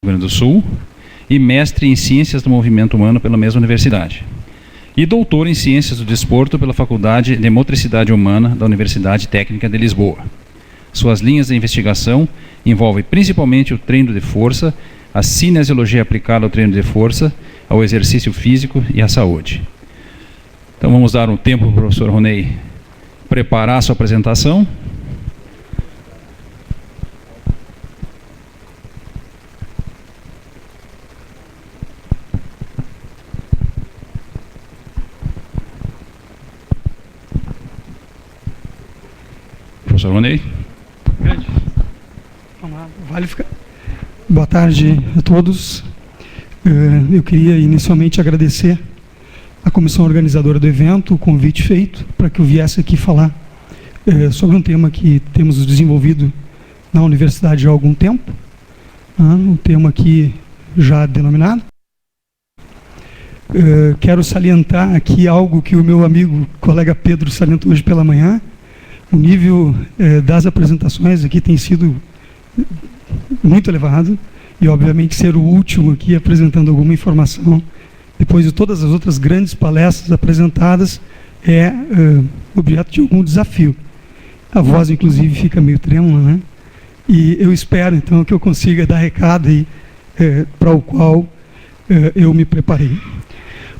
Grande do Sul, e mestre em Ciências do Movimento Humano pela mesma universidade. E doutor em Ciências do Desporto pela Faculdade de Motricidade Humana da Universidade Técnica de Lisboa. Suas linhas de investigação envolvem principalmente o treino de força, a cinesiologia aplicada ao treino de força, ao exercício físico e à saúde. Então vamos dar um tempo para o professor Ronei preparar a sua apresentação. Professor Ronei. Vamos lá, vale ficar. Boa tarde a todos. Eu queria inicialmente agradecer à comissão organizadora do evento, o convite feito para que eu viesse aqui falar sobre um tema que temos desenvolvido na universidade há algum tempo, um tema aqui já denominado. Quero salientar aqui algo que o meu amigo, colega Pedro, salientou hoje pela manhã. O nível das apresentações aqui tem sido muito elevado e, obviamente, ser o último aqui apresentando alguma informação, depois de todas as outras grandes palestras apresentadas, é objeto de algum desafio. A voz, inclusive, fica meio trêmula, né? E eu espero, então, que eu consiga dar recado aí para o qual eu me preparei.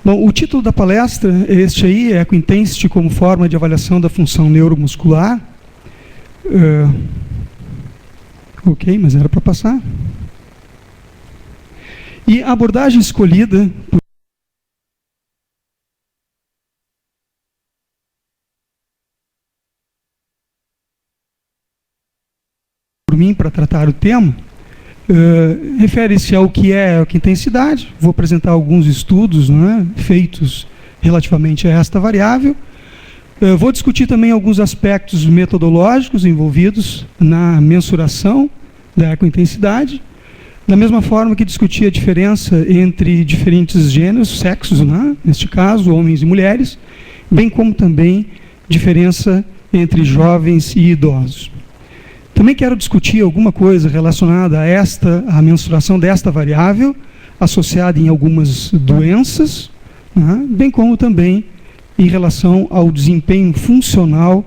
Bom, o título da palestra é este aí, é Echo Intensity como forma de avaliação da função neuromuscular. Ok, mas era para passar. E a abordagem escolhida por mim para tratar o tema refere-se ao que é a intensidade. Vou apresentar alguns estudos, né, feitos relativamente a esta variável. Vou discutir também alguns aspectos metodológicos envolvidos na mensuração da ecointensidade, da mesma forma que discuti a diferença entre diferentes gêneros, sexos, né, neste caso, homens e mulheres, bem como também diferença entre jovens e idosos. Também quero discutir alguma coisa relacionada a mensuração desta variável, associada em algumas doenças, né, bem como também em relação ao desempenho funcional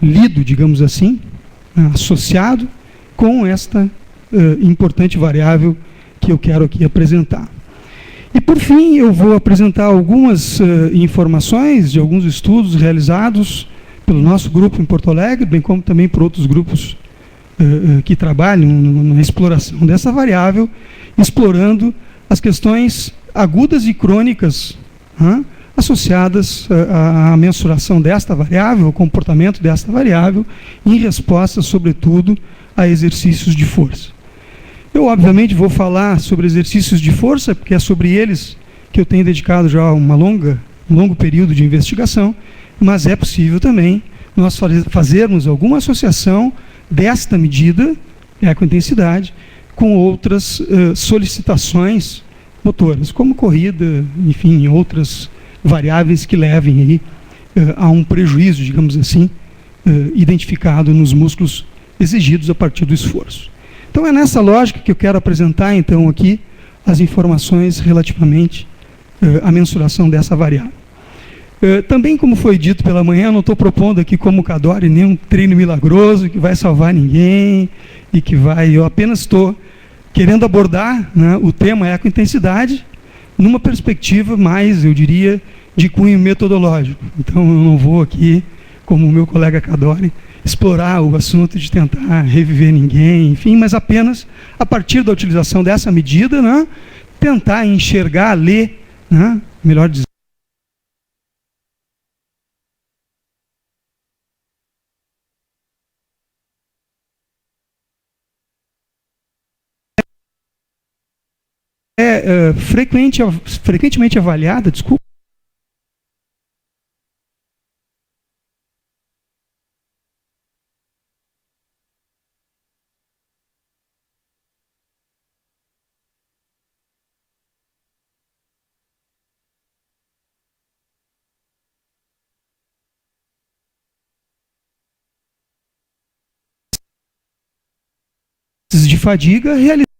lido, digamos assim, associado com esta importante variável que eu quero aqui apresentar. E, por fim, eu vou apresentar algumas informações de alguns estudos realizados pelo nosso grupo em Porto Alegre, bem como também por outros grupos que trabalham na exploração dessa variável, explorando as questões agudas e crônicas associadas à mensuração desta variável, ao comportamento desta variável, em resposta, sobretudo, a exercícios de força. Eu, obviamente, vou falar sobre exercícios de força, porque é sobre eles que eu tenho dedicado já um longo período de investigação, mas é possível também nós fazermos alguma associação desta medida, ecointensidade, com outras solicitações motoras, como corrida, enfim, outras variáveis que levem aí, a um prejuízo, digamos assim, identificado nos músculos exigidos a partir do esforço. Então é nessa lógica que eu quero apresentar, então, aqui as informações relativamente à mensuração dessa variável. Também, como foi dito pela manhã, eu não estou propondo aqui, como Cadore, nenhum treino milagroso que vai salvar ninguém e que vai... Eu apenas estou querendo abordar, né, o tema ecointensidade numa perspectiva mais, eu diria, de cunho metodológico. Então, eu não vou aqui, como o meu colega Cadore, explorar o assunto de tentar reviver ninguém, enfim, mas apenas, a partir da utilização dessa medida, né, tentar enxergar, ler, né, melhor dizendo, frequentemente avaliada, desculpa, de fadiga realizadas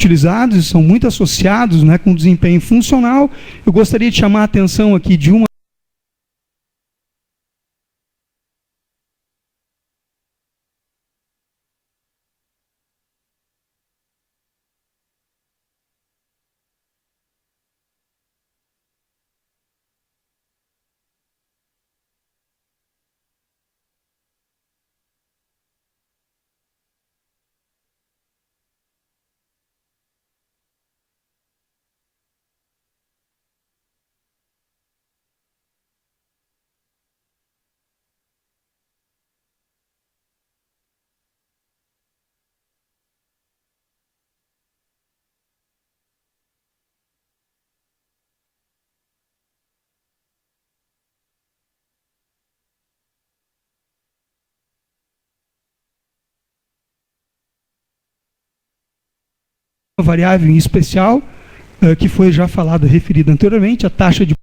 utilizados e são muito associados, né, com desempenho funcional. Eu gostaria de chamar a atenção aqui de uma variável em especial, que foi já falada, referida anteriormente, a taxa de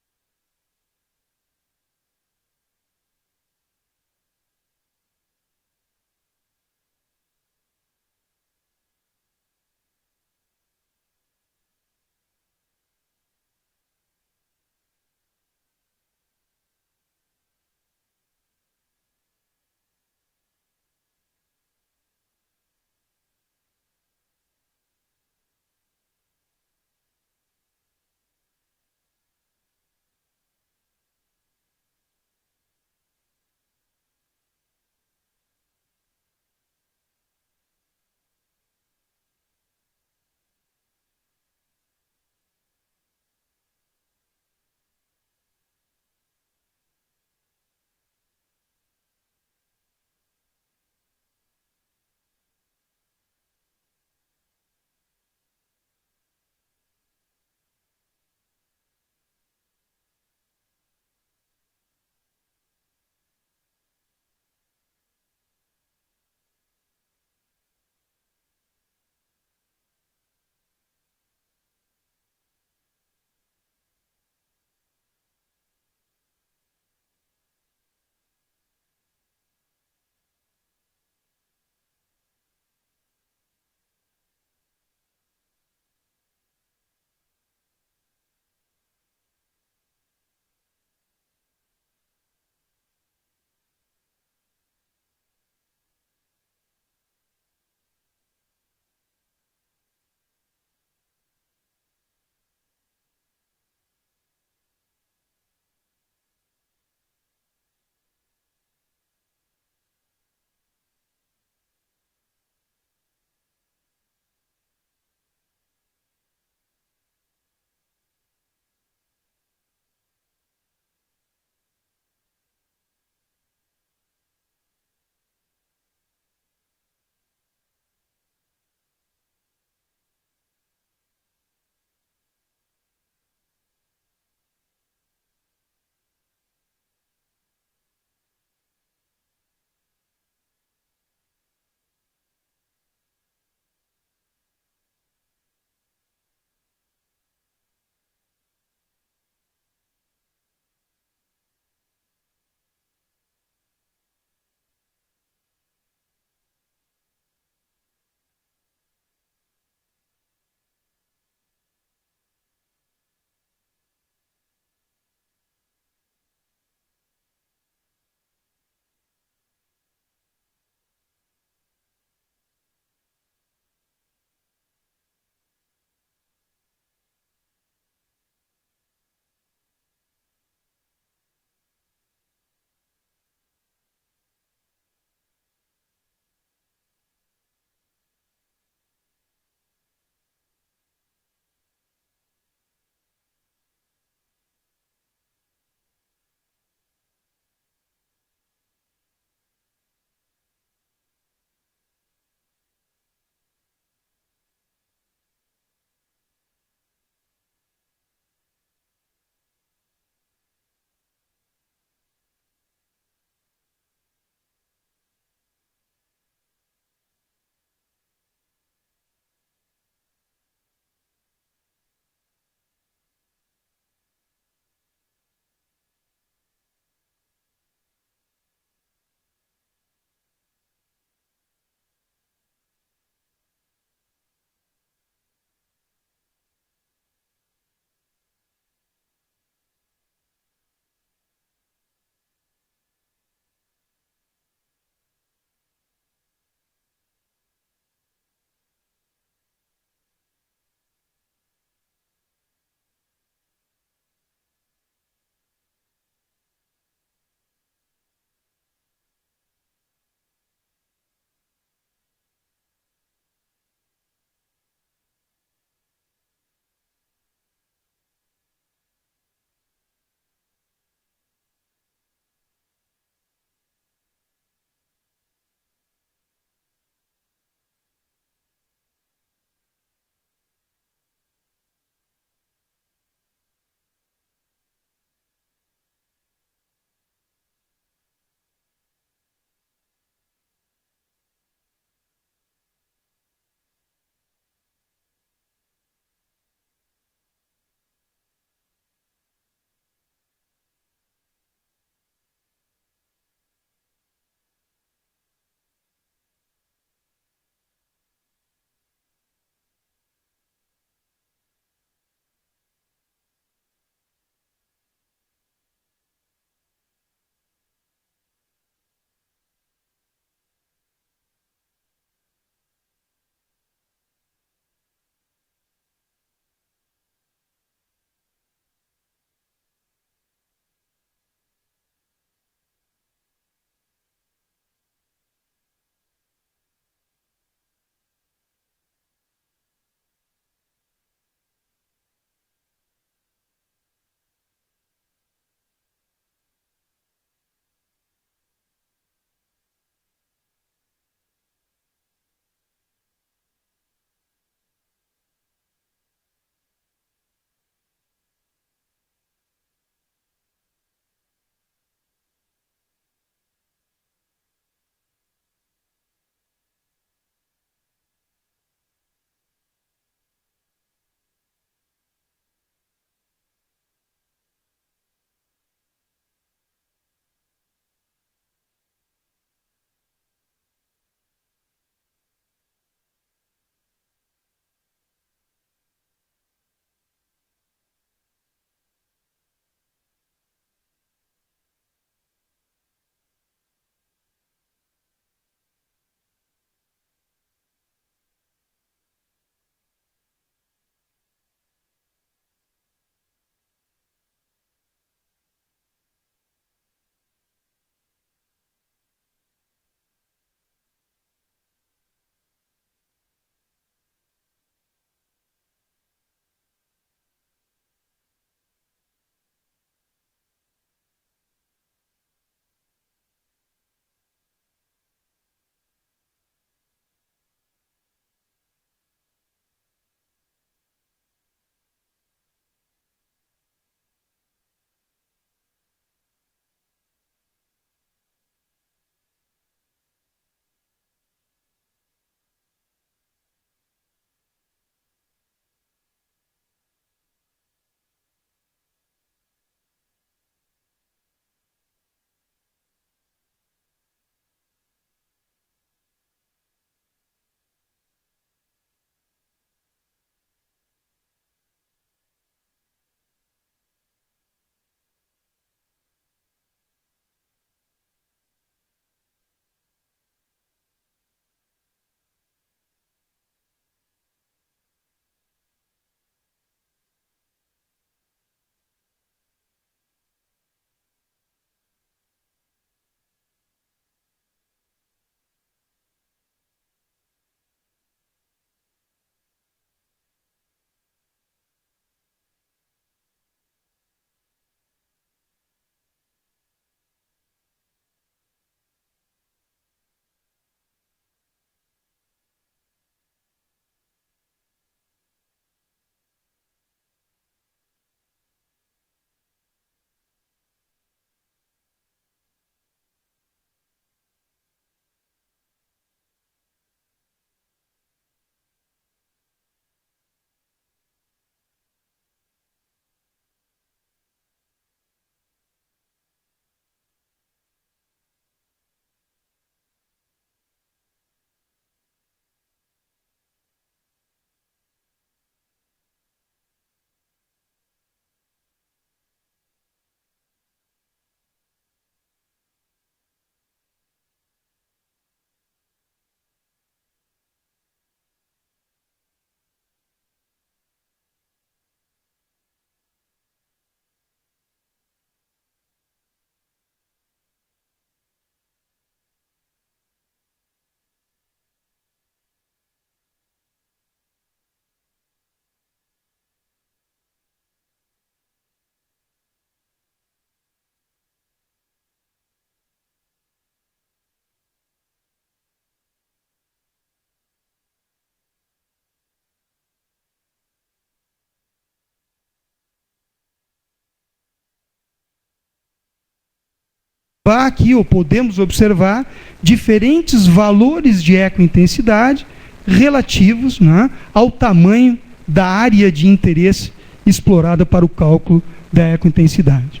aqui, ou podemos observar, diferentes valores de ecointensidade relativos, né, ao tamanho da área de interesse explorada para o cálculo da ecointensidade.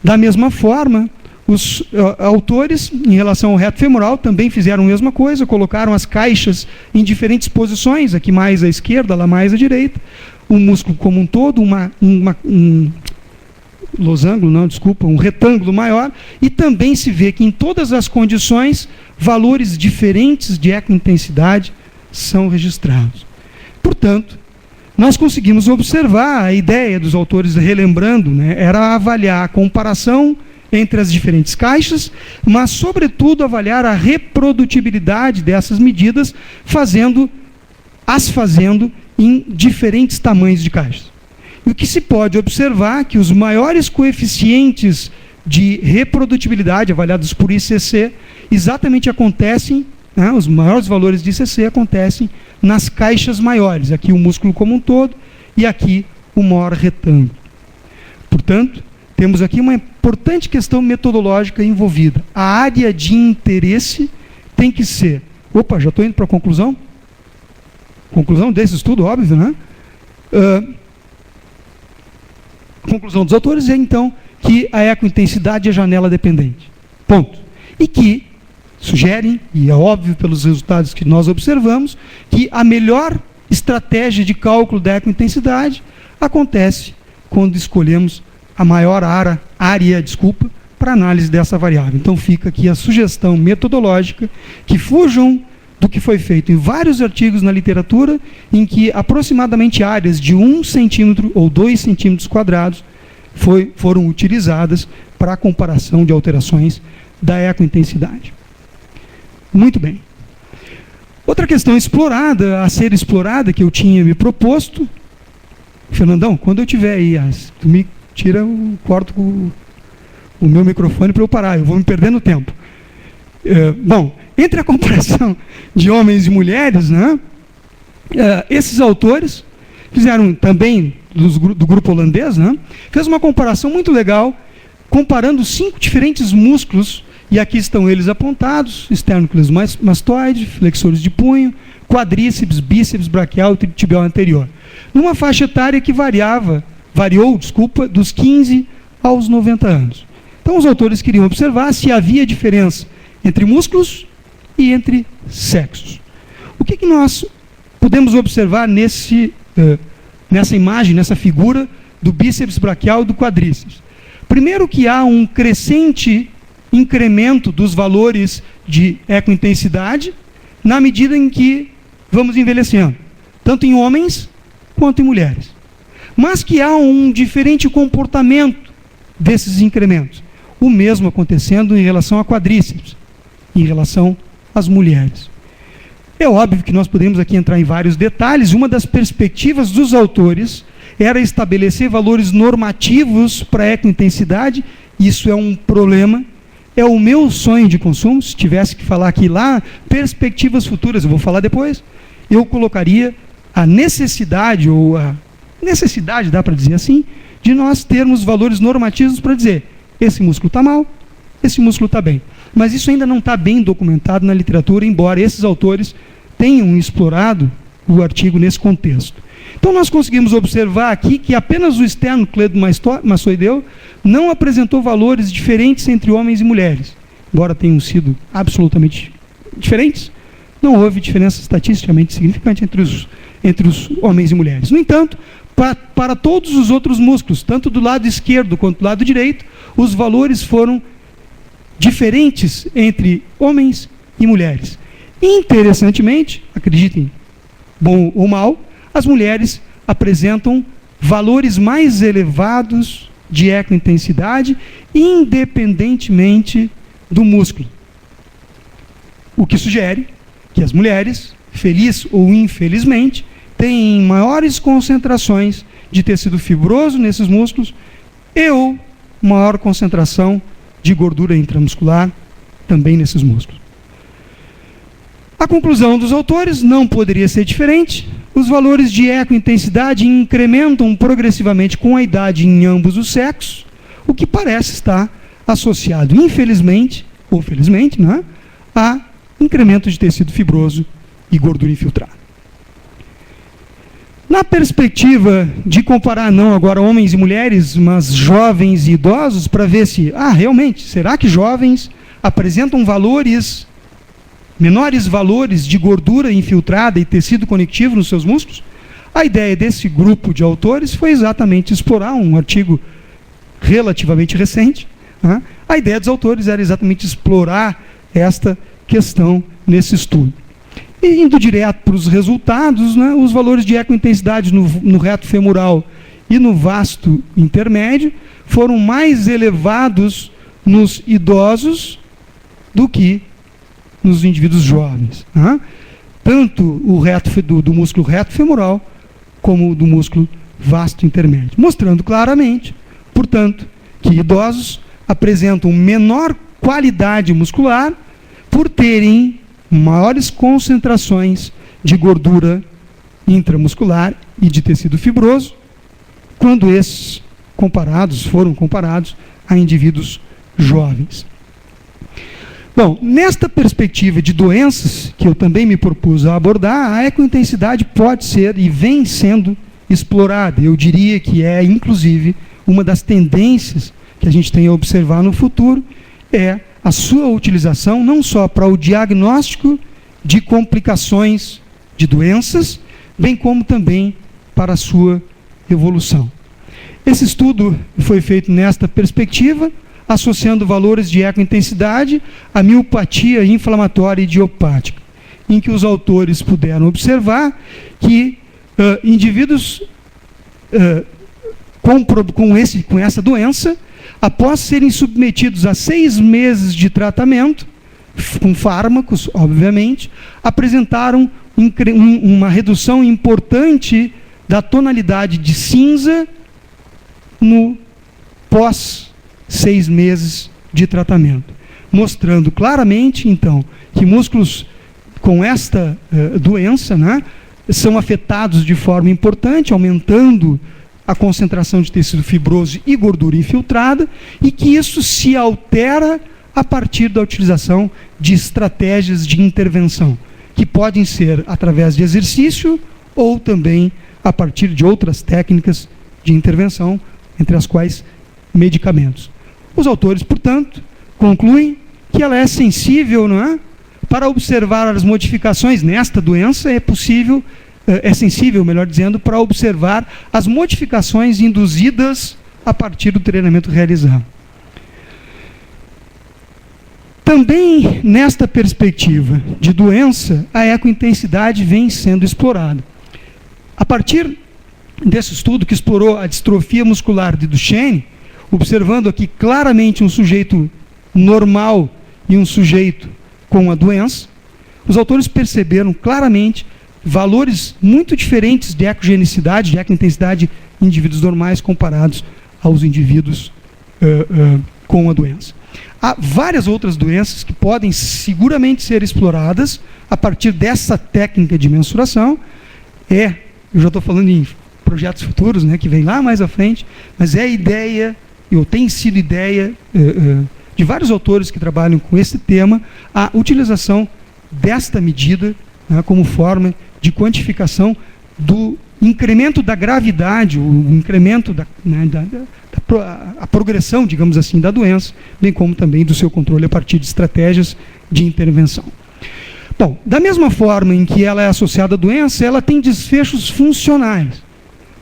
Da mesma forma, os autores, em relação ao reto femoral, também fizeram a mesma coisa, colocaram as caixas em diferentes posições, aqui mais à esquerda, lá mais à direita, o músculo como um todo, um retângulo maior, e também se vê que em todas as condições, valores diferentes de ecointensidade são registrados. Portanto, nós conseguimos observar a ideia dos autores, relembrando, né, era avaliar a comparação entre as diferentes caixas, mas, sobretudo, avaliar a reprodutibilidade dessas medidas, fazendo em diferentes tamanhos de caixas. E o que se pode observar é que os maiores coeficientes de reprodutibilidade, avaliados por ICC, exatamente acontecem, né, os maiores valores de ICC acontecem nas caixas maiores, aqui o músculo como um todo, e aqui o maior retângulo. Portanto, temos aqui uma importante questão metodológica envolvida. A área de interesse tem que ser... Opa, já estou indo para a conclusão? Conclusão desse estudo, óbvio, né? A conclusão dos autores é, então, que a ecointensidade é janela dependente. Ponto. E que sugerem, e é óbvio pelos resultados que nós observamos, que a melhor estratégia de cálculo da ecointensidade acontece quando escolhemos a maior área para análise dessa variável. Então fica aqui a sugestão metodológica que fujam do que foi feito em vários artigos na literatura, em que aproximadamente áreas de 1 centímetro ou 2 centímetros quadrados foram utilizadas para a comparação de alterações da ecointensidade. Muito bem. Outra questão a ser explorada, que eu tinha me proposto, Fernandão, quando eu tiver aí, tu me corta o meu microfone para eu parar, eu vou me perder no tempo. Bom, entre a comparação de homens e mulheres, né, esses autores fizeram também, do grupo holandês, né, fez uma comparação muito legal, comparando 5 diferentes músculos, e aqui estão eles apontados: esternocleidos mastoide, flexores de punho, quadríceps, bíceps braquial e tibial anterior, numa faixa etária que variou dos 15 aos 90 anos. Então os autores queriam observar se havia diferença entre músculos e entre sexos. O que nós podemos observar nessa imagem, nessa figura do bíceps braquial e do quadríceps? Primeiro, que há um crescente incremento dos valores de ecointensidade na medida em que vamos envelhecendo, tanto em homens quanto em mulheres. Mas que há um diferente comportamento desses incrementos. O mesmo acontecendo em relação a quadríceps, em relação às mulheres. É óbvio que nós podemos aqui entrar em vários detalhes. Uma das perspectivas dos autores era estabelecer valores normativos para a ecointensidade. Isso é um problema. É o meu sonho de consumo. Se tivesse que falar aqui lá, perspectivas futuras, eu vou falar depois, eu colocaria a necessidade, dá para dizer assim, de nós termos valores normativos para dizer: esse músculo está mal, esse músculo está bem. Mas isso ainda não está bem documentado na literatura, embora esses autores tenham explorado o artigo nesse contexto. Então nós conseguimos observar aqui que apenas o esternocleidomastoideu não apresentou valores diferentes entre homens e mulheres. Embora tenham sido absolutamente diferentes, não houve diferença estatisticamente significante entre os homens e mulheres. No entanto, para todos os outros músculos, tanto do lado esquerdo quanto do lado direito, os valores foram diferentes entre homens e mulheres. Interessantemente, acreditem, bom ou mal, as mulheres apresentam valores mais elevados de ecointensidade, independentemente do músculo. O que sugere que as mulheres, feliz ou infelizmente, têm maiores concentrações de tecido fibroso nesses músculos ou maior concentração de gordura intramuscular também nesses músculos. A conclusão dos autores não poderia ser diferente. Os valores de ecointensidade incrementam progressivamente com a idade em ambos os sexos, o que parece estar associado, infelizmente, ou felizmente, né, a incremento de tecido fibroso e gordura infiltrada. Na perspectiva de comparar não agora homens e mulheres, mas jovens e idosos, para ver se, realmente, será que jovens apresentam menores valores de gordura infiltrada e tecido conectivo nos seus músculos? A ideia desse grupo de autores foi exatamente explorar um artigo relativamente recente. Né? A ideia dos autores era exatamente explorar esta questão nesse estudo. E indo direto para os resultados, né, os valores de ecointensidade no reto femoral e no vasto intermédio foram mais elevados nos idosos do que nos indivíduos jovens. Né? Tanto o reto do músculo reto femoral como do músculo vasto intermédio. Mostrando claramente, portanto, que idosos apresentam menor qualidade muscular por terem maiores concentrações de gordura intramuscular e de tecido fibroso, quando esses foram comparados a indivíduos jovens. Bom, nesta perspectiva de doenças, que eu também me propus a abordar, a ecointensidade pode ser e vem sendo explorada. Eu diria que é, inclusive, uma das tendências que a gente tem a observar no futuro, é a sua utilização não só para o diagnóstico de complicações de doenças, bem como também para a sua evolução. Esse estudo foi feito nesta perspectiva, associando valores de ecointensidade à miopatia inflamatória idiopática, em que os autores puderam observar que indivíduos com essa doença, após serem submetidos a 6 meses de tratamento, com fármacos, obviamente, apresentaram uma redução importante da tonalidade de cinza no pós 6 meses de tratamento, mostrando claramente, então, que músculos com esta doença, né, são afetados de forma importante, aumentando a concentração de tecido fibroso e gordura infiltrada, e que isso se altera a partir da utilização de estratégias de intervenção, que podem ser através de exercício ou também a partir de outras técnicas de intervenção, entre as quais medicamentos. Os autores, portanto, concluem que ela é sensível, não é? Para observar as modificações nesta doença, é sensível, melhor dizendo, para observar as modificações induzidas a partir do treinamento realizado. Também nesta perspectiva de doença, a ecointensidade vem sendo explorada. A partir desse estudo que explorou a distrofia muscular de Duchenne, observando aqui claramente um sujeito normal e um sujeito com a doença, os autores perceberam claramente valores muito diferentes de ecogenicidade, de ecointensidade em indivíduos normais comparados aos indivíduos com a doença. Há várias outras doenças que podem seguramente ser exploradas a partir dessa técnica de mensuração. Eu já estou falando em projetos futuros, né, que vem lá mais à frente, mas é ideia, ou tem sido ideia de vários autores que trabalham com esse tema, a utilização desta medida, né, como forma de quantificação do incremento da gravidade, o incremento a progressão, digamos assim, da doença, bem como também do seu controle a partir de estratégias de intervenção. Bom, da mesma forma em que ela é associada à doença, ela tem desfechos funcionais.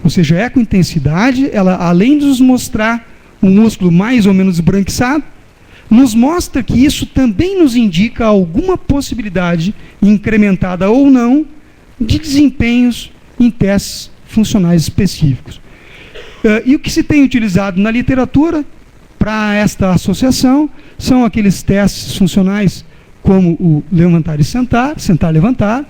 Ou seja, a ecointensidade, ela, além de nos mostrar um músculo mais ou menos esbranquiçado, nos mostra que isso também nos indica alguma possibilidade, incrementada ou não, de desempenhos em testes funcionais específicos. E o que se tem utilizado na literatura para esta associação são aqueles testes funcionais como o levantar e sentar, sentar-levantar,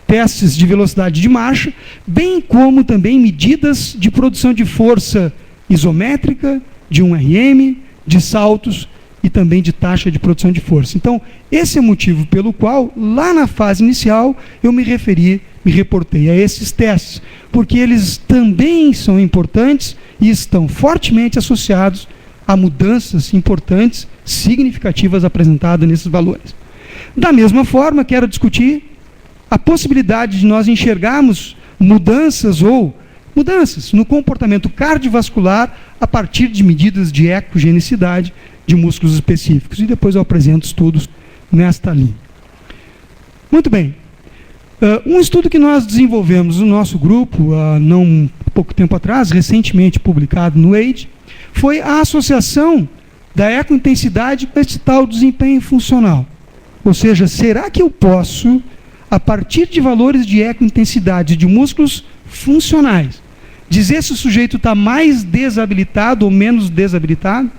testes de velocidade de marcha, bem como também medidas de produção de força isométrica, de 1RM, de saltos e também de taxa de produção de força. Então, esse é o motivo pelo qual, lá na fase inicial, eu me reportei a esses testes, porque eles também são importantes e estão fortemente associados há mudanças importantes, significativas apresentadas nesses valores. Da mesma forma, quero discutir a possibilidade de nós enxergarmos mudanças no comportamento cardiovascular a partir de medidas de ecogenicidade de músculos específicos. E depois eu apresento estudos nesta linha. Muito bem. Um estudo que nós desenvolvemos no nosso grupo, não pouco tempo atrás, recentemente publicado no AIDS, foi a associação da ecointensidade com esse tal desempenho funcional. Ou seja, será que eu posso, a partir de valores de ecointensidade de músculos funcionais, dizer se o sujeito está mais desabilitado ou menos desabilitado?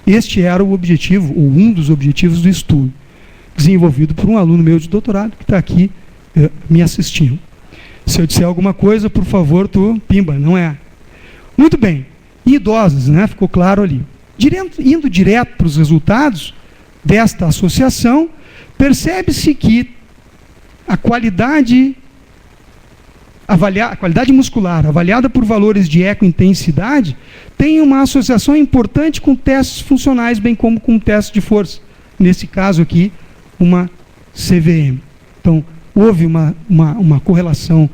Este era o objetivo, ou um dos objetivos do estudo, desenvolvido por um aluno meu de doutorado, que está aqui me assistindo. Se eu disser alguma coisa, por favor, pimba, não é. Muito bem. Idosos, né? Ficou claro ali. Indo direto para os resultados desta associação, percebe-se que a qualidade muscular avaliada por valores de ecointensidade tem uma associação importante com testes funcionais, bem como com testes de força. Nesse caso aqui, uma CVM. Então, houve uma correlação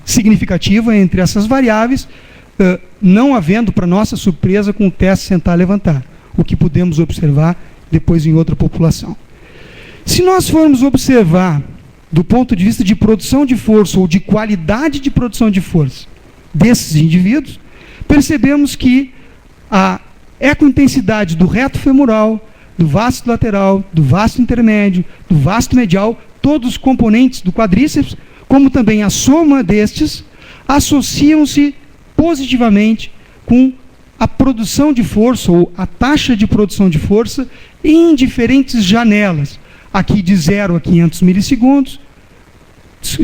significativa entre essas variáveis, não havendo, para nossa surpresa, com o teste sentar-levantar, o que podemos observar depois em outra população. Se nós formos observar do ponto de vista de produção de força ou de qualidade de produção de força desses indivíduos, percebemos que a ecointensidade do reto femoral, do vasto lateral, do vasto intermédio, do vasto medial, todos os componentes do quadríceps, como também a soma destes, associam-se positivamente com a produção de força ou a taxa de produção de força em diferentes janelas. Aqui de 0 a 500 milissegundos,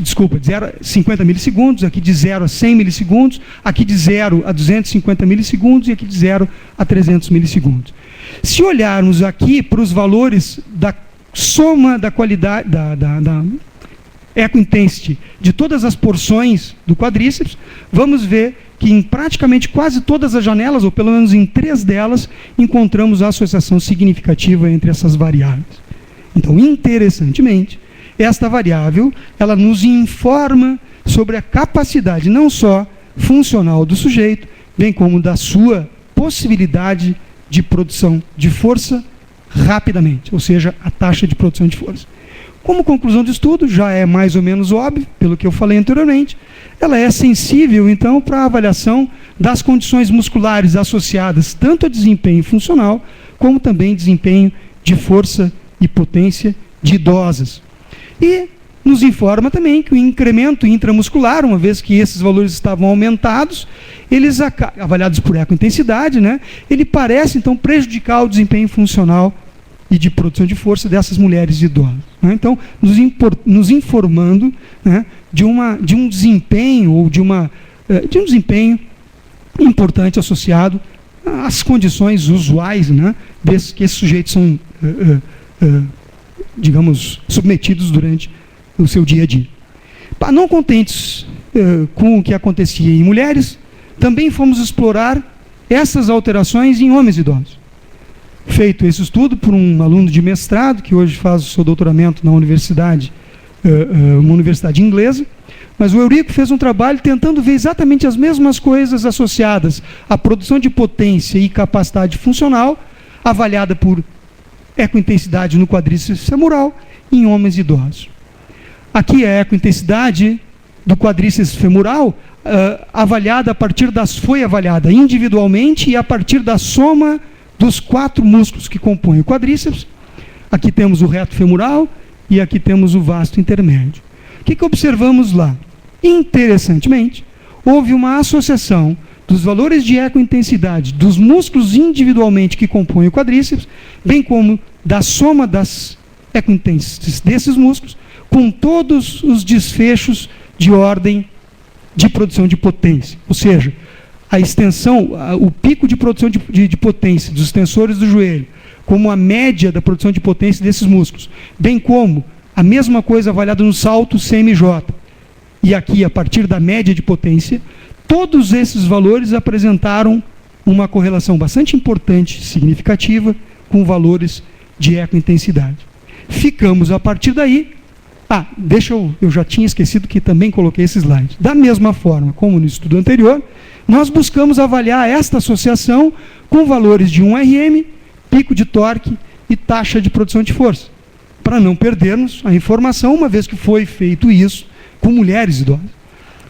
desculpa, de 0 a 50 milissegundos, aqui de 0 a 100 milissegundos, aqui de 0 a 250 milissegundos e aqui de 0 a 300 milissegundos. Se olharmos aqui para os valores da soma da qualidade, da ecointensity de todas as porções do quadríceps, vamos ver que em praticamente quase todas as janelas, ou pelo menos em 3 delas, encontramos a associação significativa entre essas variáveis. Então, interessantemente, esta variável, ela nos informa sobre a capacidade não só funcional do sujeito, bem como da sua possibilidade de produção de força rapidamente, ou seja, a taxa de produção de força. Como conclusão do estudo, já é mais ou menos óbvio, pelo que eu falei anteriormente, ela é sensível, então, para a avaliação das condições musculares associadas tanto a desempenho funcional, como também desempenho de força e potência de idosas. E nos informa também que o incremento intramuscular, uma vez que esses valores estavam aumentados, eles avaliados por ecointensidade, né, ele parece, então, prejudicar o desempenho funcional e de produção de força dessas mulheres idosas. Né? Então, nos informando, né, de um desempenho ou de um desempenho importante associado às condições usuais, né, que esses sujeitos são, digamos, submetidos durante o seu dia a dia. Não contentes com o que acontecia em mulheres, também fomos explorar essas alterações em homens idosos. Feito esse estudo por um aluno de mestrado, que hoje faz o seu doutoramento na universidade, uma universidade inglesa, mas o Eurico fez um trabalho tentando ver exatamente as mesmas coisas associadas à produção de potência e capacidade funcional, avaliada por ecointensidade no quadríceps femoral em homens idosos. Aqui é a ecointensidade do quadríceps femoral, foi avaliada individualmente e a partir da soma dos 4 músculos que compõem o quadríceps. Aqui temos o reto femoral e aqui temos o vasto intermédio. O que observamos lá? Interessantemente, houve uma associação dos valores de ecointensidade dos músculos individualmente que compõem o quadríceps, bem como da soma das ecointensidades desses músculos, com todos os desfechos de ordem de produção de potência. Ou seja, a extensão, o pico de produção de potência dos extensores do joelho, como a média da produção de potência desses músculos, bem como a mesma coisa avaliada no salto CMJ, e aqui a partir da média de potência, todos esses valores apresentaram uma correlação bastante importante, significativa, com valores de ecointensidade. Ficamos a partir daí. Eu já tinha esquecido que também coloquei esse slide. Da mesma forma, como no estudo anterior, nós buscamos avaliar esta associação com valores de 1RM, pico de torque e taxa de produção de força, para não perdermos a informação, uma vez que foi feito isso com mulheres idosas.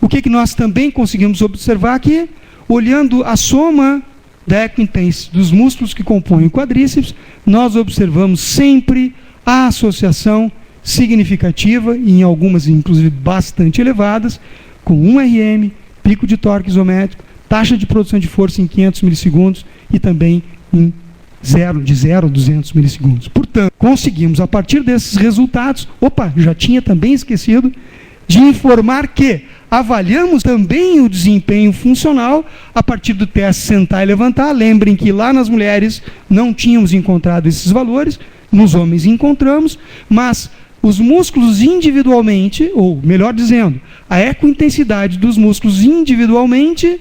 O que nós também conseguimos observar aqui, olhando a soma da ecointensidade dos músculos que compõem o quadríceps, nós observamos sempre a associação significativa, e em algumas inclusive bastante elevadas, com 1RM, pico de torque isométrico, taxa de produção de força em 500 milissegundos e também em de 0 a 200 milissegundos. Portanto, conseguimos, a partir desses resultados, já tinha também esquecido de informar que avaliamos também o desempenho funcional a partir do teste sentar e levantar. Lembrem que lá nas mulheres não tínhamos encontrado esses valores, nos homens encontramos, mas os músculos individualmente, ou melhor dizendo, a ecointensidade dos músculos individualmente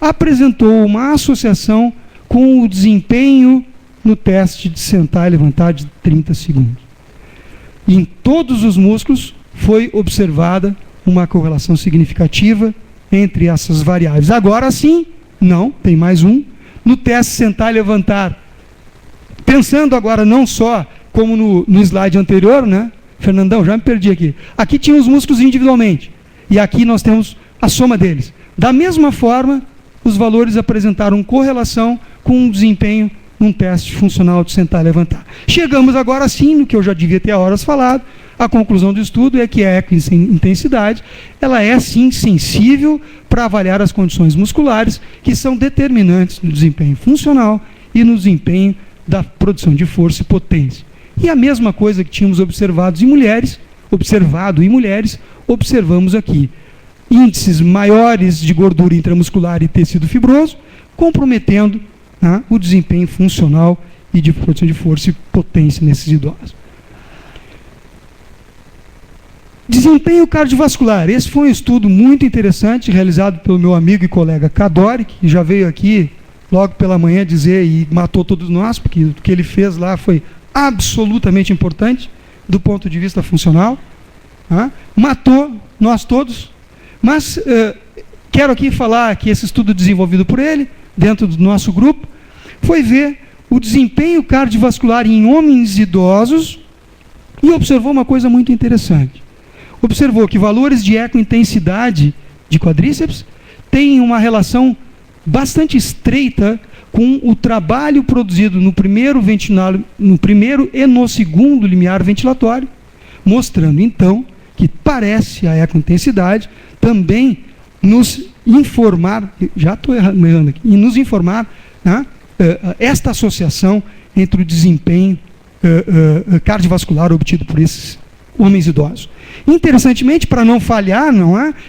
apresentou uma associação com o desempenho no teste de sentar e levantar de 30 segundos. E em todos os músculos foi observada uma correlação significativa entre essas variáveis. Agora sim, não, tem mais um. No teste sentar e levantar, pensando agora não só como no slide anterior, né? Fernandão, já me perdi aqui. Aqui tinha os músculos individualmente, e aqui nós temos a soma deles. Da mesma forma, os valores apresentaram correlação com o desempenho num teste funcional de sentar e levantar. Chegamos agora sim, no que eu já devia ter há horas falado, a conclusão do estudo é que a ecointensidade, ela é sim sensível para avaliar as condições musculares que são determinantes no desempenho funcional e no desempenho da produção de força e potência. E a mesma coisa que tínhamos observado em mulheres, observamos aqui. Índices maiores de gordura intramuscular e tecido fibroso, comprometendo o desempenho funcional e de produção de força e potência nesses idosos. Desempenho cardiovascular. Esse foi um estudo muito interessante, realizado pelo meu amigo e colega Cadore, que já veio aqui logo pela manhã dizer e matou todos nós, porque o que ele fez lá foi absolutamente importante do ponto de vista funcional. Matou nós todos. Mas quero aqui falar que esse estudo desenvolvido por ele, dentro do nosso grupo, foi ver o desempenho cardiovascular em homens idosos e observou uma coisa muito interessante. Observou que valores de ecointensidade de quadríceps têm uma relação bastante estreita com o trabalho produzido no primeiro e no segundo limiar ventilatório, mostrando então que parece a ecointensidade também nos informar, já estou errando aqui, e nos informar esta associação entre o desempenho cardiovascular obtido por esses homens idosos. Interessantemente, para não falhar,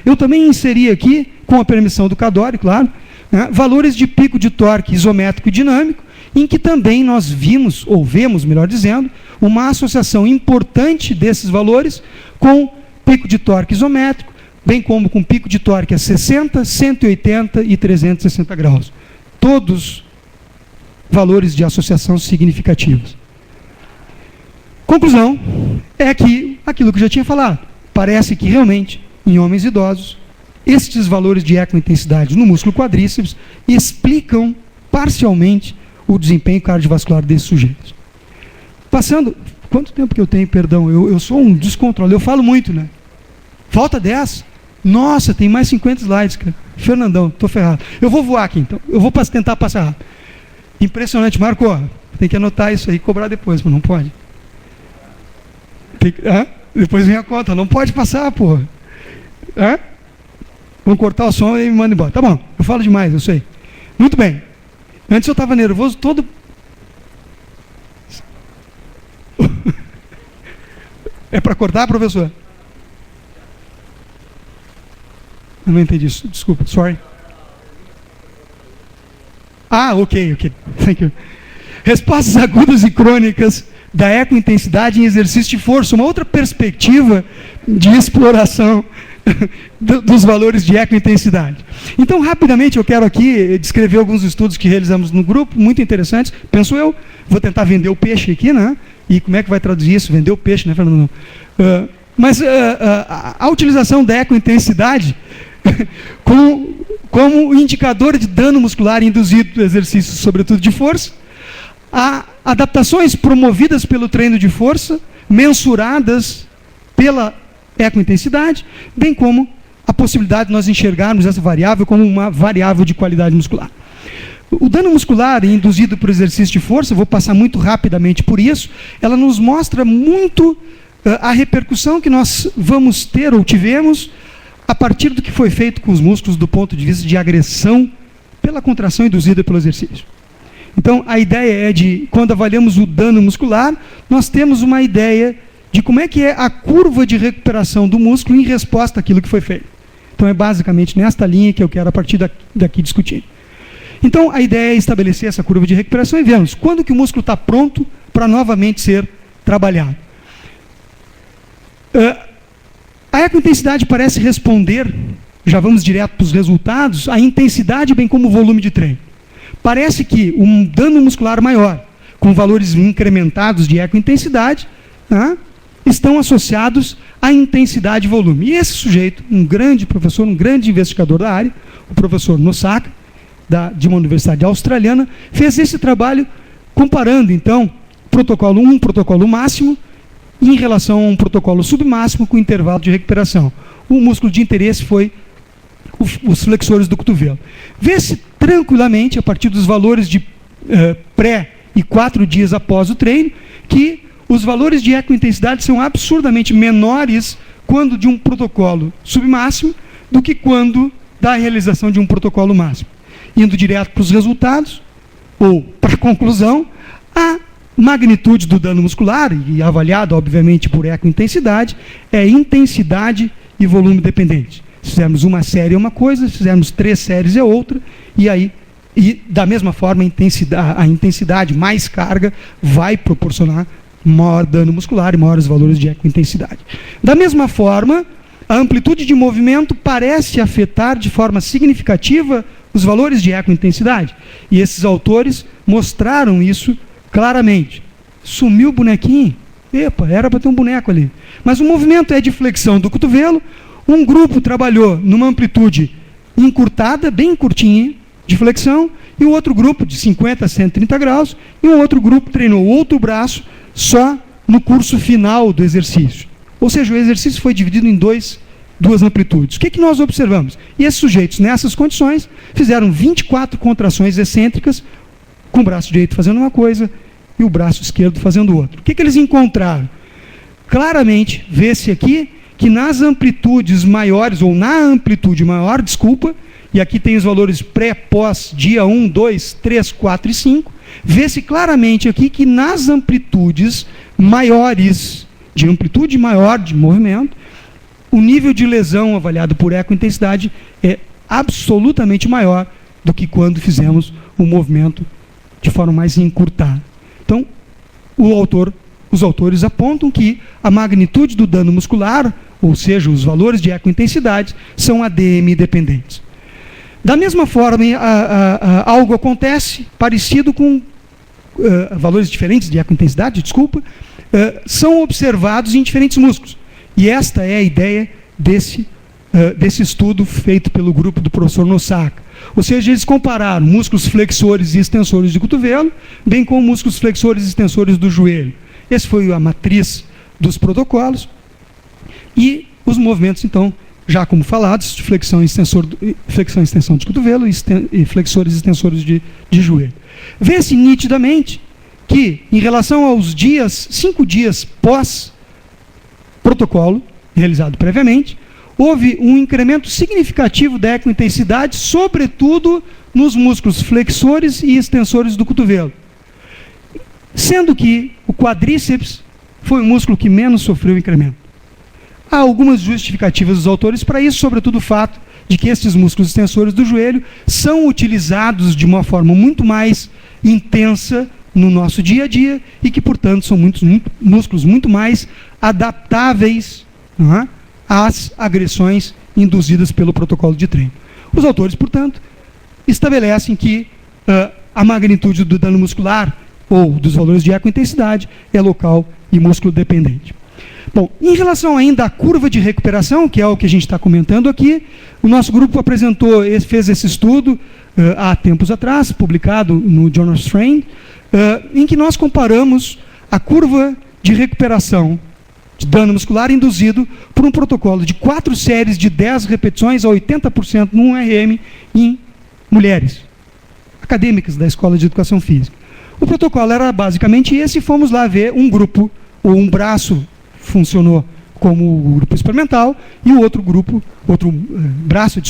eu também inseri aqui, com a permissão do Cadore, claro, valores de pico de torque isométrico e dinâmico, em que também nós vimos, ou vemos, melhor dizendo, uma associação importante desses valores com pico de torque isométrico, bem como com pico de torque a 60, 180 e 360 graus. Todos valores de associação significativos. Conclusão é que, aquilo que eu já tinha falado, parece que realmente, em homens idosos, estes valores de ecointensidade no músculo quadríceps explicam parcialmente o desempenho cardiovascular desses sujeitos. Passando, quanto tempo que eu tenho, perdão, eu sou um descontrole, eu falo muito, né? Falta 10? Nossa, tem mais 50 slides, cara. Fernandão, estou ferrado. Eu vou voar aqui, então, eu vou tentar passar rápido. Impressionante, Marco, tem que anotar isso aí e cobrar depois, mas não pode. Depois vem a conta, não pode passar, porra. Vamos cortar o som e me manda embora. Tá bom, eu falo demais, eu sei. Muito bem. Antes eu estava nervoso todo. É para cortar, professor? Eu não entendi isso, desculpa, sorry. Ok. Thank you. Respostas agudas e crônicas da ecointensidade em exercício de força. Uma outra perspectiva de exploração dos valores de ecointensidade. Então, rapidamente, eu quero aqui descrever alguns estudos que realizamos no grupo, muito interessantes, penso eu. Vou tentar vender o peixe aqui, né? E como é que vai traduzir isso? Vender o peixe, né, Fernando? Mas a utilização da ecointensidade como indicador de dano muscular induzido do exercício, sobretudo de força, adaptações promovidas pelo treino de força, mensuradas pela ecointensidade, bem como a possibilidade de nós enxergarmos essa variável como uma variável de qualidade muscular. O dano muscular induzido por exercício de força, vou passar muito rapidamente por isso, ela nos mostra muito a repercussão que nós vamos ter ou tivemos a partir do que foi feito com os músculos do ponto de vista de agressão pela contração induzida pelo exercício. Então, a ideia é de, quando avaliamos o dano muscular, nós temos uma ideia de como é que é a curva de recuperação do músculo em resposta àquilo que foi feito. Então, é basicamente nesta linha que eu quero, a partir daqui, discutir. Então, a ideia é estabelecer essa curva de recuperação e vermos quando que o músculo está pronto para novamente ser trabalhado. A ecointensidade parece responder, já vamos direto para os resultados, à intensidade bem como o volume de treino. Parece que um dano muscular maior, com valores incrementados de ecointensidade, estão associados à intensidade e volume. E esse sujeito, um grande professor, um grande investigador da área, o professor Nosaka, de uma universidade australiana, fez esse trabalho comparando, então, um protocolo máximo em relação a um protocolo submáximo com intervalo de recuperação. O músculo de interesse foi os flexores do cotovelo. Vê-se tranquilamente, a partir dos valores de pré e 4 dias após o treino, que os valores de ecointensidade são absurdamente menores quando de um protocolo submáximo do que quando da realização de um protocolo máximo. Indo direto para os resultados, ou para a conclusão, a magnitude do dano muscular, e avaliado, obviamente, por ecointensidade, é intensidade e volume dependente. Se fizermos uma série é uma coisa, se fizermos 3 séries é outra, e da mesma forma a intensidade mais carga vai proporcionar maior dano muscular e maiores valores de ecointensidade. Da mesma forma, a amplitude de movimento parece afetar de forma significativa os valores de ecointensidade. E esses autores mostraram isso claramente. Sumiu o bonequinho? Epa, era para ter um boneco ali. Mas o movimento é de flexão do cotovelo. Um grupo trabalhou numa amplitude encurtada, bem curtinha, de flexão, e o outro grupo de 50 a 130 graus, e um outro grupo treinou outro braço só no curso final do exercício. Ou seja, o exercício foi dividido em duas amplitudes. O que nós observamos? E esses sujeitos, nessas condições, fizeram 24 contrações excêntricas, com o braço direito fazendo uma coisa e o braço esquerdo fazendo outra. O que eles encontraram? Claramente, vê-se aqui que nas amplitudes maiores, ou na amplitude maior, e aqui tem os valores pré, pós, dia 1, 2, 3, 4 e 5, vê-se claramente aqui que nas amplitudes maiores, de amplitude maior de movimento, o nível de lesão avaliado por ecointensidade é absolutamente maior do que quando fizemos o movimento de forma mais encurtada. Então, os autores apontam que a magnitude do dano muscular, ou seja, os valores de ecointensidade, são ADM dependentes. Da mesma forma, algo acontece parecido com valores diferentes de ecointensidade, são observados em diferentes músculos. E esta é a ideia desse estudo feito pelo grupo do professor Nosaka. Ou seja, eles compararam músculos flexores e extensores do cotovelo, bem como músculos flexores e extensores do joelho. Essa foi a matriz dos protocolos. E os movimentos, então, já como falados, de flexão e extensão de cotovelo e flexores e extensores de joelho. Vê-se nitidamente que, em relação aos 5 dias pós-protocolo, realizado previamente, houve um incremento significativo da ecointensidade, sobretudo nos músculos flexores e extensores do cotovelo. Sendo que o quadríceps foi o músculo que menos sofreu incremento. Há algumas justificativas dos autores para isso, sobretudo o fato de que estes músculos extensores do joelho são utilizados de uma forma muito mais intensa no nosso dia a dia e que, portanto, são músculos muito mais adaptáveis às agressões induzidas pelo protocolo de treino. Os autores, portanto, estabelecem que a magnitude do dano muscular ou dos valores de ecointensidade é local e músculo dependente. Bom, em relação ainda à curva de recuperação, que é o que a gente está comentando aqui, o nosso grupo fez esse estudo há tempos atrás, publicado no Journal Strain, em que nós comparamos a curva de recuperação de dano muscular induzido por um protocolo de 4 séries de 10 repetições a 80% no 1RM em mulheres acadêmicas da Escola de Educação Física. O protocolo era basicamente esse, e fomos lá ver um grupo, ou um braço funcionou como o grupo experimental, e o outro braço,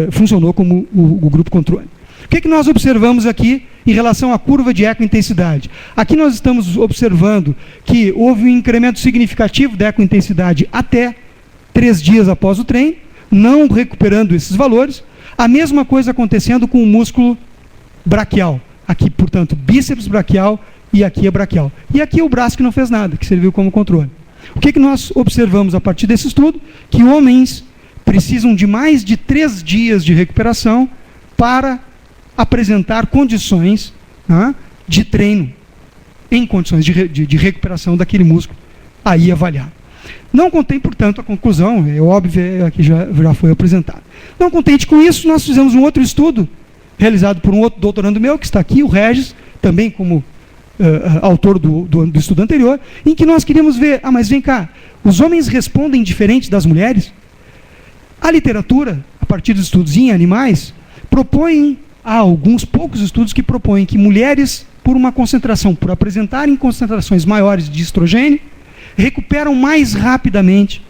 funcionou como o grupo controle. O que nós observamos aqui em relação à curva de ecointensidade? Aqui nós estamos observando que houve um incremento significativo da ecointensidade até 3 dias após o treino, não recuperando esses valores. A mesma coisa acontecendo com o músculo braquial. Aqui, portanto, bíceps braquial e aqui é braquial. E aqui é o braço que não fez nada, que serviu como controle. O que nós observamos a partir desse estudo? Que homens precisam de mais de 3 dias de recuperação para apresentar condições de treino, em condições de recuperação daquele músculo aí avaliado. Não contém, portanto, a conclusão, é óbvio, que já foi apresentada. Não contente com isso, nós fizemos um outro estudo, realizado por um outro doutorando meu, que está aqui, o Regis, também como autor do estudo anterior, em que nós queríamos ver, mas vem cá, os homens respondem diferente das mulheres? A literatura, a partir dos estudos em animais, há alguns poucos estudos que propõem que mulheres, por apresentarem concentrações maiores de estrogênio, recuperam mais rapidamente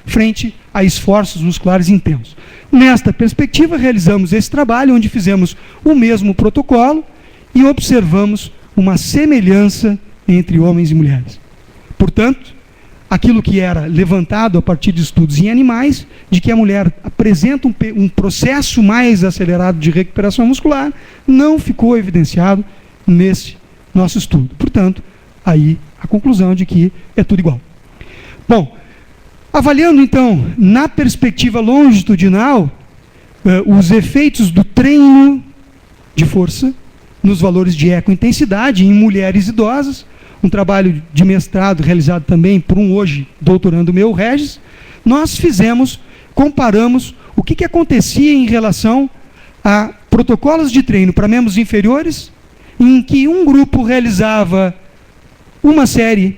frente a esforços musculares intensos. Nesta perspectiva, realizamos esse trabalho, onde fizemos o mesmo protocolo e observamos uma semelhança entre homens e mulheres. Portanto, aquilo que era levantado a partir de estudos em animais, de que a mulher apresenta um processo mais acelerado de recuperação muscular, não ficou evidenciado nesse nosso estudo. Portanto, aí a conclusão de que é tudo igual. Bom, avaliando então, na perspectiva longitudinal, os efeitos do treino de força nos valores de ecointensidade em mulheres idosas, um trabalho de mestrado realizado também por um hoje doutorando meu, Regis, nós comparamos o que acontecia em relação a protocolos de treino para membros inferiores, em que um grupo realizava uma série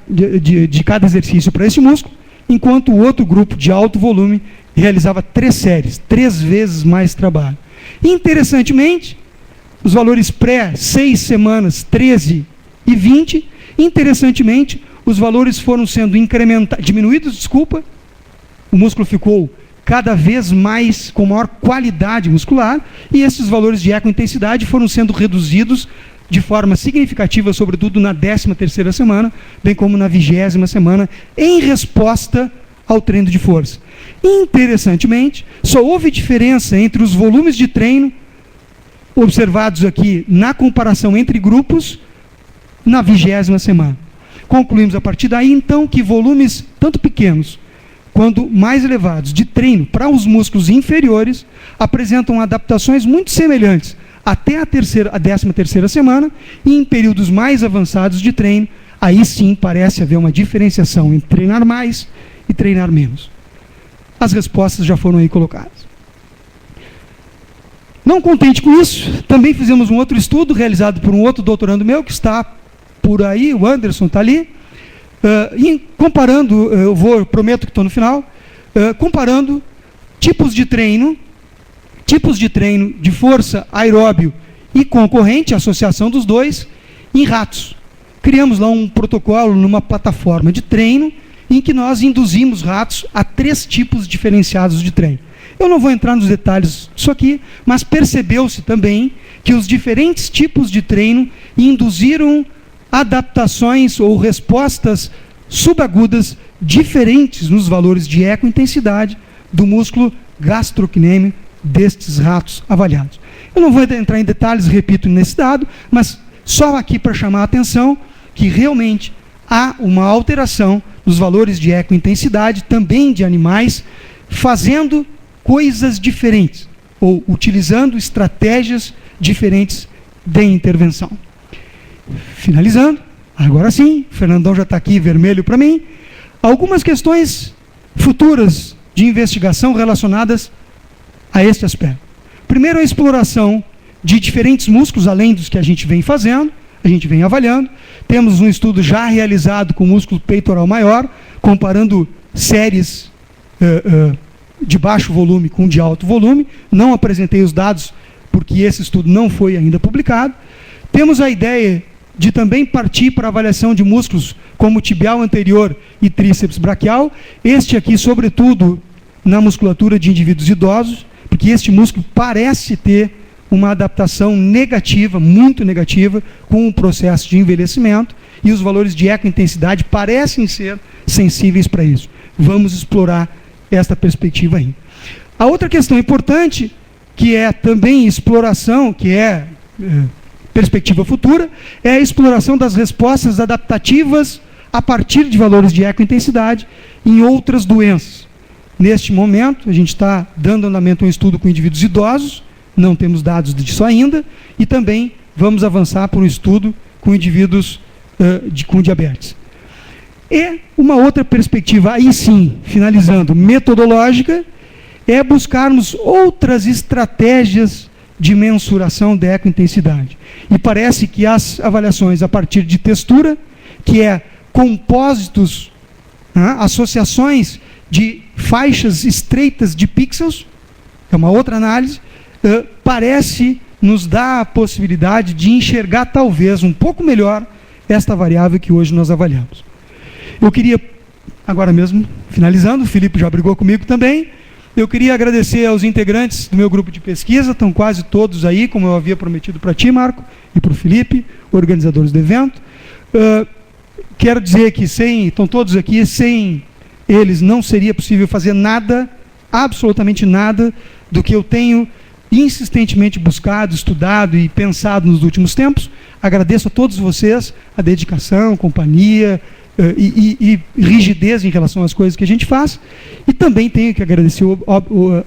de cada exercício para esse músculo, enquanto o outro grupo de alto volume realizava 3 séries, 3 vezes mais trabalho. Interessantemente, os valores pré-6 semanas, 13 e 20, interessantemente, os valores foram sendo diminuídos, o músculo ficou cada vez mais com maior qualidade muscular, e esses valores de ecointensidade foram sendo reduzidos de forma significativa, sobretudo na 13ª semana, bem como na 20ª semana, em resposta ao treino de força. Interessantemente, só houve diferença entre os volumes de treino observados aqui na comparação entre grupos na 20ª semana. Concluímos a partir daí, então, que volumes tanto pequenos quanto mais elevados de treino para os músculos inferiores apresentam adaptações muito semelhantes até a 13ª semana, e em períodos mais avançados de treino, aí sim parece haver uma diferenciação entre treinar mais e treinar menos. As respostas já foram aí colocadas. Não contente com isso, também fizemos um outro estudo realizado por um outro doutorando meu, que está por aí, o Anderson está ali, e comparando, prometo que estou no final, comparando tipos de treino de força, aeróbio e concorrente, associação dos dois, em ratos. Criamos lá um protocolo numa plataforma de treino, em que nós induzimos ratos a 3 tipos diferenciados de treino. Eu não vou entrar nos detalhes disso aqui, mas percebeu-se também que os diferentes tipos de treino induziram adaptações ou respostas subagudas diferentes nos valores de ecointensidade do músculo gastrocnêmio destes ratos avaliados. Eu não vou entrar em detalhes, repito, nesse dado, mas só aqui para chamar a atenção que realmente há uma alteração os valores de ecointensidade, também de animais, fazendo coisas diferentes, ou utilizando estratégias diferentes de intervenção. Finalizando, agora sim, o Fernandão já está aqui vermelho para mim, algumas questões futuras de investigação relacionadas a este aspecto. Primeiro, a exploração de diferentes músculos, além dos que a gente vem fazendo, a gente vem avaliando. Temos um estudo já realizado com o músculo peitoral maior, comparando séries de baixo volume com de alto volume. Não apresentei os dados, porque esse estudo não foi ainda publicado. Temos a ideia de também partir para a avaliação de músculos como tibial anterior e tríceps braquial. Este aqui, sobretudo, na musculatura de indivíduos idosos, porque este músculo parece ter uma adaptação negativa, muito negativa, com o processo de envelhecimento, e os valores de ecointensidade parecem ser sensíveis para isso. Vamos explorar esta perspectiva aí. A outra questão importante, que é também exploração, que é perspectiva futura, é a exploração das respostas adaptativas a partir de valores de ecointensidade em outras doenças. Neste momento, a gente está dando andamento a um estudo com indivíduos idosos, não temos dados disso ainda, e também vamos avançar para um estudo com indivíduos com diabetes. E uma outra perspectiva, aí sim, finalizando, metodológica, é buscarmos outras estratégias de mensuração da ecointensidade. E parece que as avaliações a partir de textura, que é compósitos, associações de faixas estreitas de pixels, é uma outra análise, parece nos dar a possibilidade de enxergar talvez um pouco melhor esta variável que hoje nós avaliamos. Eu queria, agora mesmo, finalizando, o Felipe já brigou comigo também, eu queria agradecer aos integrantes do meu grupo de pesquisa, estão quase todos aí, como eu havia prometido para ti, Marco, e para o Felipe, organizadores do evento. Quero dizer que estão todos aqui, sem eles não seria possível fazer nada, absolutamente nada, do que eu tenho insistentemente buscado, estudado e pensado nos últimos tempos. Agradeço a todos vocês a dedicação, companhia e rigidez em relação às coisas que a gente faz. E também tenho que agradecer,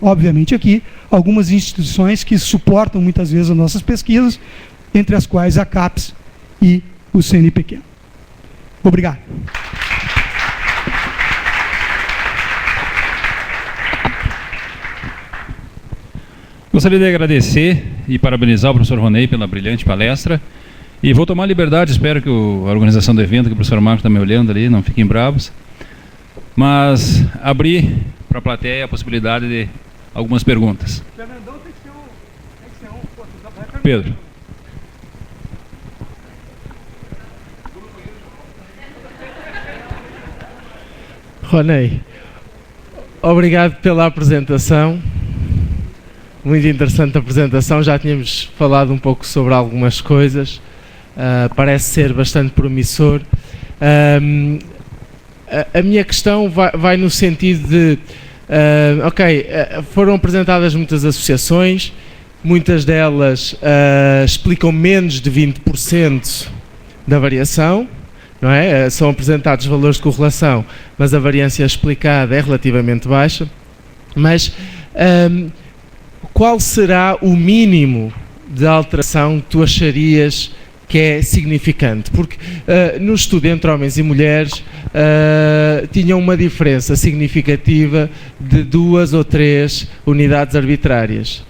obviamente, aqui, algumas instituições que suportam muitas vezes as nossas pesquisas, entre as quais a CAPES e o CNPq. Obrigado. Gostaria de agradecer e parabenizar o professor Ronei pela brilhante palestra. E vou tomar liberdade, espero que a organização do evento, que o professor Marco está me olhando ali, não fiquem bravos, mas abrir para a plateia a possibilidade de algumas perguntas. Fernandão tem que ser um. Pedro. Ronei, obrigado pela apresentação. Muito interessante a apresentação, já tínhamos falado um pouco sobre algumas coisas, parece ser bastante promissor. A minha questão vai no sentido de, foram apresentadas muitas associações, muitas delas explicam menos de 20% da variação, não é? São apresentados valores de correlação, mas a variância explicada é relativamente baixa, mas qual será o mínimo de alteração que tu acharias que é significante? Porque no estudo entre homens e mulheres tinham uma diferença significativa de 2 ou 3 unidades arbitrárias.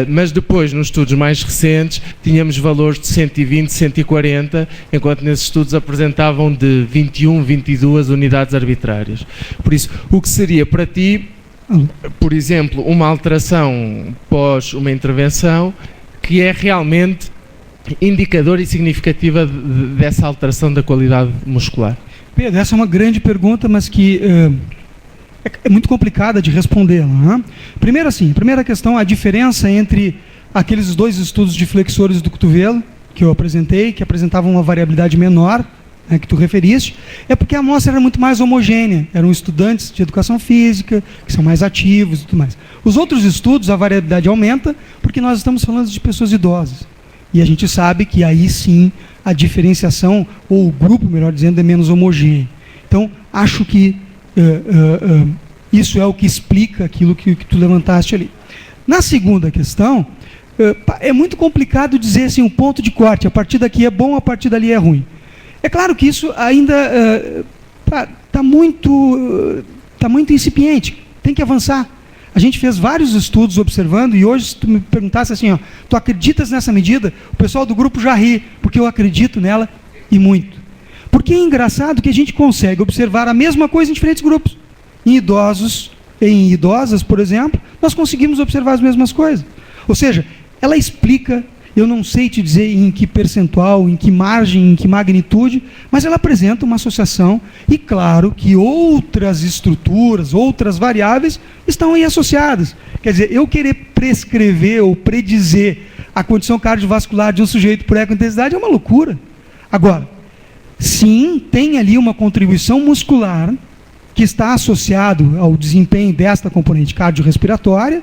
Mas depois, nos estudos mais recentes, tínhamos valores de 120, 140, enquanto nesses estudos apresentavam de 21, 22 unidades arbitrárias. Por isso, o que seria para ti, por exemplo, uma alteração pós uma intervenção que é realmente indicadora e significativa dessa alteração da qualidade muscular? Pedro, essa é uma grande pergunta, mas que é muito complicada de responder. Né? Primeiro, assim, a primeira questão, a diferença entre aqueles 2 estudos de flexores do cotovelo que eu apresentei, que apresentavam uma variabilidade menor, né, que tu referiste, é porque a amostra era muito mais homogênea. Eram estudantes de educação física, que são mais ativos e tudo mais. Os outros estudos, a variabilidade aumenta, porque nós estamos falando de pessoas idosas. E a gente sabe que aí sim a diferenciação, ou o grupo, melhor dizendo, é menos homogêneo. Então, acho que isso é o que explica aquilo que tu levantaste ali. Na segunda questão, é muito complicado dizer assim, um ponto de corte, a partir daqui é bom, a partir dali é ruim. É claro que isso ainda está muito incipiente, tem que avançar. A gente fez vários estudos observando, e hoje, se tu me perguntasse assim, ó, tu acreditas nessa medida? O pessoal do grupo já ri, porque eu acredito nela e muito. Porque é engraçado que a gente consegue observar a mesma coisa em diferentes grupos. Em idosos, em idosas, por exemplo, nós conseguimos observar as mesmas coisas. Ou seja, ela explica, eu não sei te dizer em que percentual, em que margem, em que magnitude, mas ela apresenta uma associação e, claro, que outras estruturas, outras variáveis estão aí associadas. Quer dizer, eu querer prescrever ou predizer a condição cardiovascular de um sujeito por ecointensidade é uma loucura. Agora, sim, tem ali uma contribuição muscular que está associado ao desempenho desta componente cardiorrespiratória,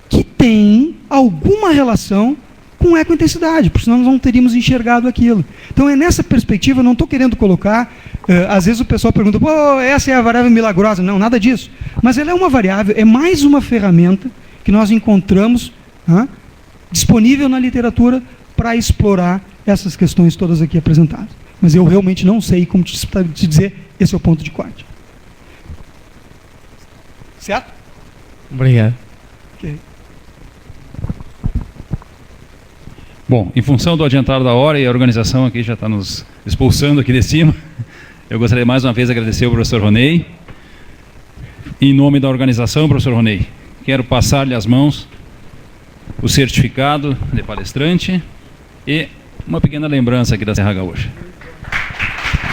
que tem alguma relação com ecointensidade, porque senão nós não teríamos enxergado aquilo. Então é nessa perspectiva, eu não estou querendo colocar, às vezes o pessoal pergunta, pô, essa é a variável milagrosa. Não, nada disso. Mas ela é uma variável, é mais uma ferramenta que nós encontramos disponível na literatura para explorar essas questões todas aqui apresentadas. Mas eu realmente não sei como te dizer, esse é o ponto de corte. Certo? Obrigado. Ok. Bom, em função do adiantado da hora e a organização aqui já está nos expulsando aqui de cima, eu gostaria mais uma vez de agradecer ao professor Ronei. Em nome da organização, professor Ronei, quero passar-lhe às mãos o certificado de palestrante e uma pequena lembrança aqui da Serra Gaúcha.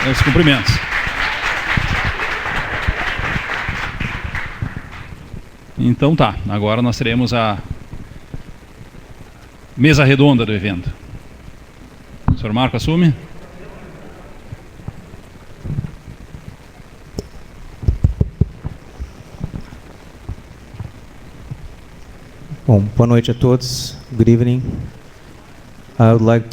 Meus cumprimentos. Então tá, agora nós teremos a mesa redonda do evento. O senhor Marco assume? Bom, boa noite a todos. Good evening. I would like to